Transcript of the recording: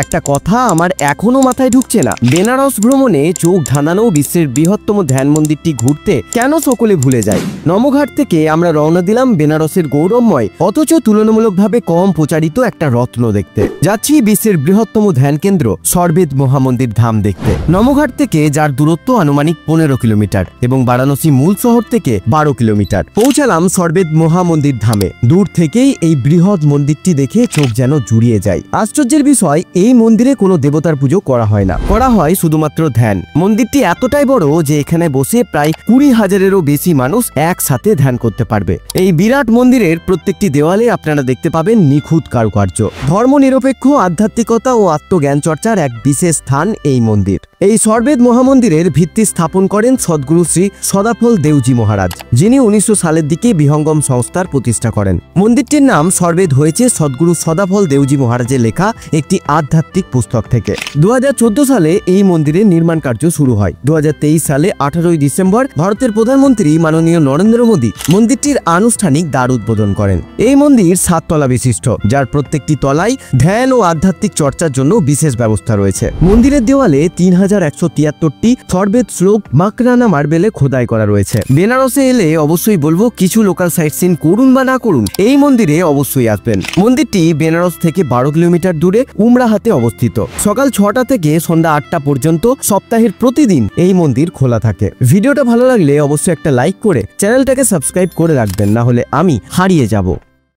একটা কথা আমার এখনো মাথায় ঢুকছে না, বেনারস ভ্রমণে চোখ ধাঁধানো বিশ্বের বৃহত্তম ধ্যান মন্দিরটি ঘুরতে কেন সকলে ভুলে যায়। নমঘাট থেকে আমরা রওনা দিলাম বেনারসের গৌরবময় অথচ তুলনামূলকভাবে কম প্রচারিত একটা রত্ন দেখতে। যাচ্ছি বিশ্বের বৃহত্তম ধ্যান কেন্দ্র সরবেদ মহামন্দির ধাম দেখতে। নমঘাট থেকে যার দূরত্ব আনুমানিক 15 কিলোমিটার এবং বারাণসী মূল শহর থেকে 12 কিলোমিটার। পৌঁছালাম সরবেদ মহামন্দির ধামে। দূর থেকেই এই বৃহৎ মন্দিরটি দেখে চোখ যেন জুড়িয়ে যায়। আশ্চর্যের বিষয়, এই মন্দিরে কোনো দেবতার পুজো করা হয় না, করা হয় শুধুমাত্র ধ্যান। মন্দিরটি এতটাই বড় যে এখানে বসে প্রায় 20,000-এরও বেশি মানুষ একসাথে ধ্যান করতে পারবে। এই বিরাট মন্দিরের প্রত্যেকটি দেওয়ালে আপনারা দেখতে পাবেন নিখুঁত কারুকার্য। ধর্মনিরপেক্ষ আধ্যাত্মিকতা ও আত্মজ্ঞান চর্চার এক বিশেষ স্থান এই মন্দির। এই সরবেদ মহামন্দিরের ভিত্তি স্থাপন করেন সদ্গুরু শ্রী সদাফল দেওজি মহারাজ, যিনি 1900 সালের দিকে বিহঙ্গম সংস্থার প্রতিষ্ঠা করেন। মন্দিরটির নাম সরবেদ হয়েছে সদ্গুরু সদাফল দেওজি মহারাজের লেখা একটি আধ্যাত্মিক পুস্তক থেকে। 2014 সালে এই মন্দিরের নির্মাণ কার্য শুরু হয়। 2023 সালে 18 ডিসেম্বর ভারতের প্রধানমন্ত্রী মাননীয় নরেন্দ্র মোদী মন্দিরটির আনুষ্ঠানিক দ্বার উদ্বোধন করেন। এই মন্দির 7 তলা বিশিষ্ট, যার প্রত্যেকটি তলায় ধ্যান ও আধ্যাত্মিক চর্চার জন্য বিশেষ ব্যবস্থা রয়েছে। মন্দিরের দেওয়ালে 3173টি সরবেদ শ্লোক মাকরানা মার্বেলে খোদাই করা রয়েছে। বেনারসে এলে অবশ্যই বলবো কিছু লোকাল সাইট সিন করুন বা না করুন, এই মন্দিরে অবশ্যই আসবেন। মন্দিরটি বেনারস থেকে 12 কিলোমিটার দূরে উমরাহাতে অবস্থিত। সকাল 6টা থেকে সন্ধ্যা 8টা পর্যন্ত সপ্তাহের প্রতিদিন এই মন্দির খোলা থাকে। ভিডিওটা ভালো লাগলে অবশ্যই একটা লাইক করে চ্যানেলটাকে সাবস্ক্রাইব করে রাখবেন, না হলে আমি হারিয়ে যাব।